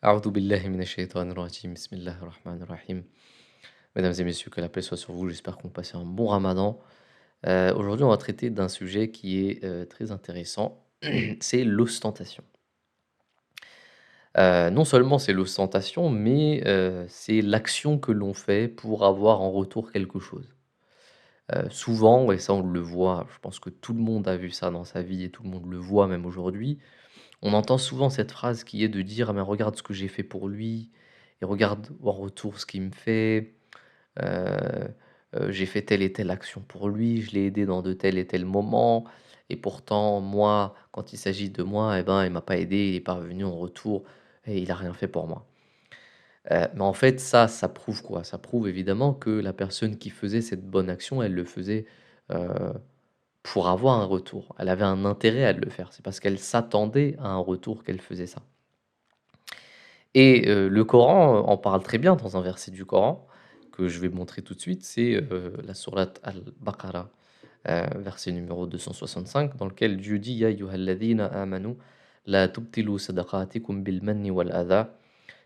A'udhu billahi minash shaitanir rajim. Bismillahir rahmanir rahim. Mesdames et messieurs, que la paix soit sur vous. J'espère qu'on passe un bon ramadan. Aujourd'hui, on va traiter d'un sujet qui est très intéressant. C'est l'ostentation. Non seulement c'est l'ostentation, mais c'est l'action que l'on fait pour avoir en retour quelque chose. Souvent, et ça on le voit, je pense que tout le monde a vu ça dans sa vie et tout le monde le voit même aujourd'hui, on entend souvent cette phrase qui est de dire: «Ah mais regarde ce que j'ai fait pour lui et regarde en retour ce qu'il me fait, heu j'ai fait telle et telle action pour lui, je l'ai aidé dans de tels et tels moments et pourtant moi, quand il s'agit de moi et ben, il m'a pas aidé, il est pas revenu en retour et il a rien fait pour moi». Mais en fait ça prouve quoi? Ça prouve évidemment que la personne qui faisait cette bonne action, elle le faisait, heu, pour avoir un retour. Elle avait un intérêt à le faire. C'est parce qu'elle s'attendait à un retour qu'elle faisait ça. Et le Coran en parle très bien dans un verset du Coran que je vais montrer tout de suite, c'est, la sourate Al-Baqara, verset numéro 265 dans lequel Dieu dit: «Ya ayyuhalladhina amanu la tubtilu sadaqatikum bil manni wal adha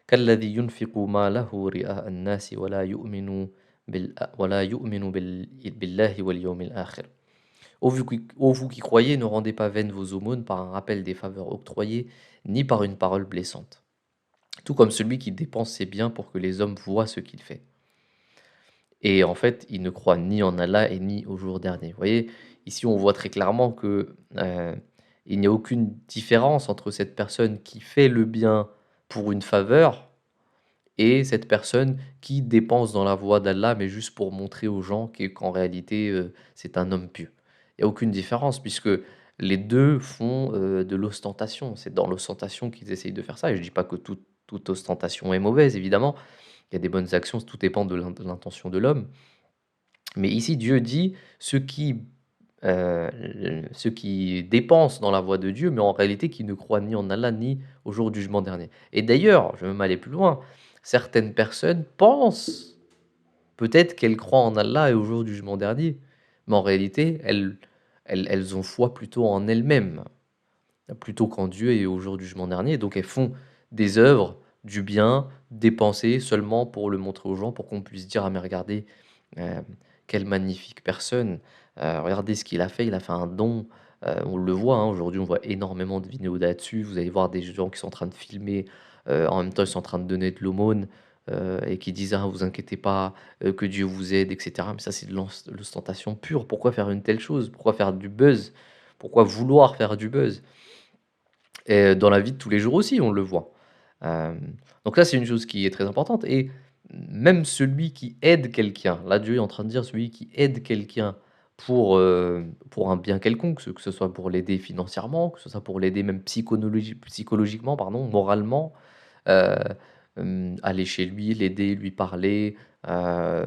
kalladhi yunfiqu malahu ri'a an-nasi wa la yu'minu billahi wal yawmil akhir. Ô vous qui croyez, ne rendez pas vaines vos aumônes par un rappel des faveurs octroyées, ni par une parole blessante. Tout comme celui qui dépense ses biens pour que les hommes voient ce qu'il fait. Et en fait, il ne croit ni en Allah et ni au jour dernier». Vous voyez, ici on voit très clairement que, il n'y a aucune différence entre cette personne qui fait le bien pour une faveur et cette personne qui dépense dans la voie d'Allah, mais juste pour montrer aux gens qu'en réalité, c'est un homme pieux. Il y a aucune différence puisque les 2 font, de l'ostentation. C'est dans l'ostentation qu'ils essayent de faire ça et je dis pas que toute ostentation est mauvaise évidemment. Il y a des bonnes actions, tout dépend de l'intention de l'homme. Mais ici Dieu dit: ceux qui dépensent dans la voie de Dieu, mais en réalité qui ne croient ni en Allah ni au jour du jugement dernier. Et d'ailleurs, je vais même aller plus loin, certaines personnes pensent peut-être qu'elles croient en Allah et au jour du jugement dernier, mais en réalité, elles ont foi plutôt en elles-mêmes, plutôt qu'en Dieu et au jour du jugement dernier. Donc elles font des œuvres, du bien, des pensées seulement pour le montrer aux gens, pour qu'on puisse dire: «Ah mais regardez, heu, quelle magnifique personne, regardez ce qu'il a fait, il a fait un don». On le voit, hein, aujourd'hui, on voit énormément de vidéos là-dessus. Vous allez voir des gens qui sont en train de filmer, en même temps, ils sont en train de donner de l'aumône, et qui disent: «Ah, vous inquiétez pas, que Dieu vous aide» et cetera. Mais ça, c'est de l'ostentation pure. Pourquoi faire une telle chose? Pourquoi faire du buzz? Pourquoi vouloir faire du buzz? Et dans la vie de tous les jours aussi, on le voit. Donc là, c'est une chose qui est très importante et même celui qui aide quelqu'un, là, Dieu est en train de dire celui qui aide quelqu'un pour un bien quelconque, que ce soit pour l'aider financièrement, que ce soit pour l'aider même psychologiquement, pardon, moralement, heu, aller chez lui, l'aider, lui parler, heu,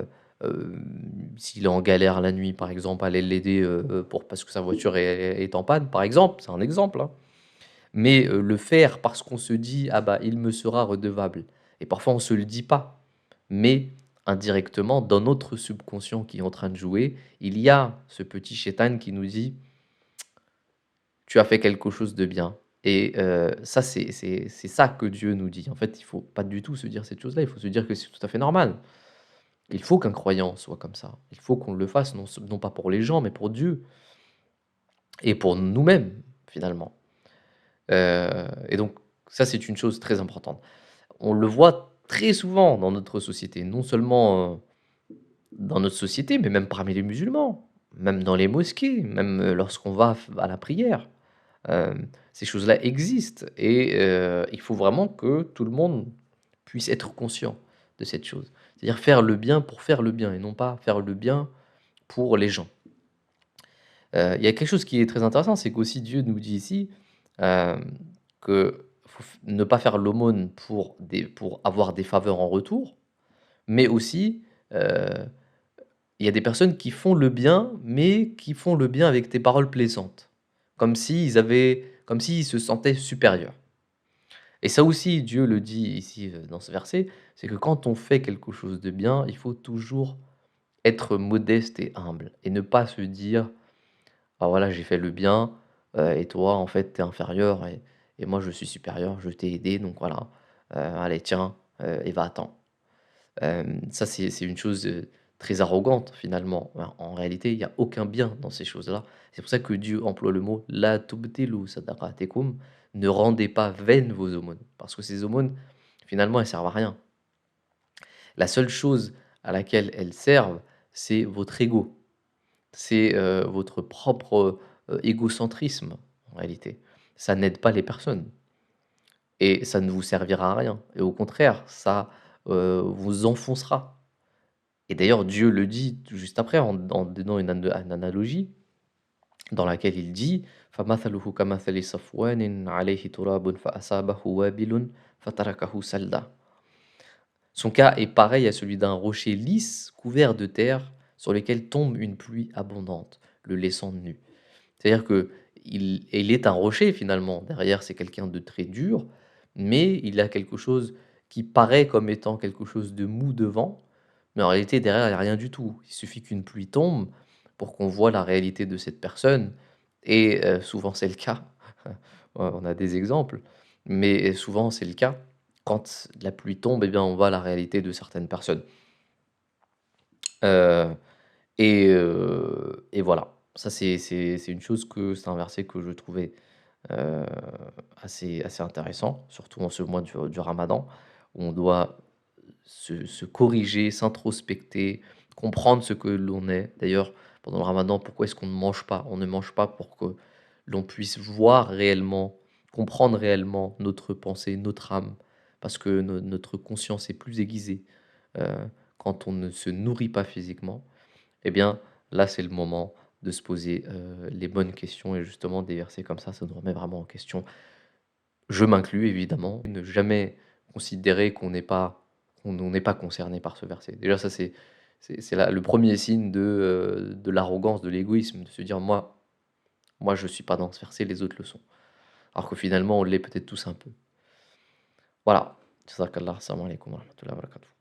s'il est en galère la nuit, par exemple, aller l'aider, pour parce que sa voiture est en panne, par exemple, c'est un exemple, hein. Mais, le faire parce qu'on se dit: «Ah bah, il me sera redevable» et parfois on se le dit pas, mais indirectement dans notre subconscient qui est en train de jouer, il y a ce petit shaitan qui nous dit: «Tu as fait quelque chose de bien» et ça c'est ça que Dieu nous dit. En fait, il faut pas du tout se dire cette chose-là, il faut se dire que c'est tout à fait normal. Il faut qu'un croyant soit comme ça. Il faut qu'on le fasse non pas pour les gens, mais pour Dieu et pour nous-mêmes, finalement. Et donc ça, c'est une chose très importante. On le voit très souvent dans notre société, non seulement, dans notre société, mais même parmi les musulmans, même dans les mosquées, même, lorsqu'on va f à la prière. Ces choses-là existent et il faut vraiment que tout le monde puisse être conscient de cette chose. C'est-à-dire faire le bien pour faire le bien et non pas faire le bien pour les gens. Il y a quelque chose qui est très intéressant, c'est qu'aussi Dieu nous dit ici, hem, que faut f ne pas faire l'aumône pour avoir des faveurs en retour, mais aussi, heu, il y a des personnes qui font le bien, mais qui font le bien avec des paroles plaisantes, comme s'ils se sentaient supérieurs et ça aussi Dieu le dit ici, dans ce verset, c'est que quand on fait quelque chose de bien, il faut toujours être modeste et humble et ne pas se dire: «Ah voilà, j'ai fait le bien, et toi en fait tu es inférieur et moi je suis supérieur, je t'ai aidé donc voilà». «Allez tiens, et va-t'en». Ça c'est une chose, très arrogante finalement. En réalité, il y a aucun bien dans ces choses-là. C'est pour ça que Dieu emploie le mot «La tubtilu sadaqatikum», ne rendez pas vaines vos aumônes, parce que ces aumônes, finalement, elles servent à rien. La seule chose à laquelle elles servent, c'est votre ego, c'est, votre propre, égocentrisme en réalité. Ça n'aide pas les personnes et ça ne vous servira à rien et au contraire, ça, vous enfoncera. Et d'ailleurs, Dieu le dit tout juste après en donnant une analogie dans laquelle il dit: «فَمَثَلُهُ كَمَثَلِ صَفْوَانٍ عَلَيْهِ تُرَابٌ فَأَصَابَهُ وَابِلٌ فَتَرَكَهُ صَلْدًا». Son cas est pareil à celui d'un rocher lisse couvert de terre sur lequel tombe une pluie abondante, le laissant nu. C'est-à-dire qu'il est un rocher finalement. Derrière, c'est quelqu'un de très dur, mais il a quelque chose qui paraît comme étant quelque chose de mou devant, mais en réalité derrière, il y a rien du tout. Il suffit qu'une pluie tombe pour qu'on voit la réalité de cette personne et souvent c'est le cas. On a des exemples, mais souvent c'est le cas. Quand la pluie tombe, eh bien, on voit la réalité de certaines personnes. Heu et voilà. Ça c'est une chose que c'est un verset que je trouvais Heu, assez intéressant, surtout en ce mois du ramadan, où on doit se corriger, s'introspecter, comprendre ce que l'on est. D'ailleurs, pendant le ramadan, pourquoi est-ce qu'on ne mange pas? On ne mange pas pour que l'on puisse voir réellement, comprendre réellement notre pensée, notre âme, parce que notre conscience est plus aiguisée, heu, quand on ne se nourrit pas physiquement. Eh bien, là, c'est le moment de se poser, les bonnes questions et justement des versets comme ça nous remet vraiment en question. Je m'inclus évidemment, ne jamais considérer qu'on n'est pas concerné par ce verset. Déjà ça c'est la le premier signe de l'arrogance, de l'égoïsme, de se dire: «Moi je suis pas dans ce verset, les autres le sont». Alors que finalement on l'est peut-être tous un peu. Voilà. Jazakallah. Assalamu alaikum wa rahmatullahi wa barakatuh.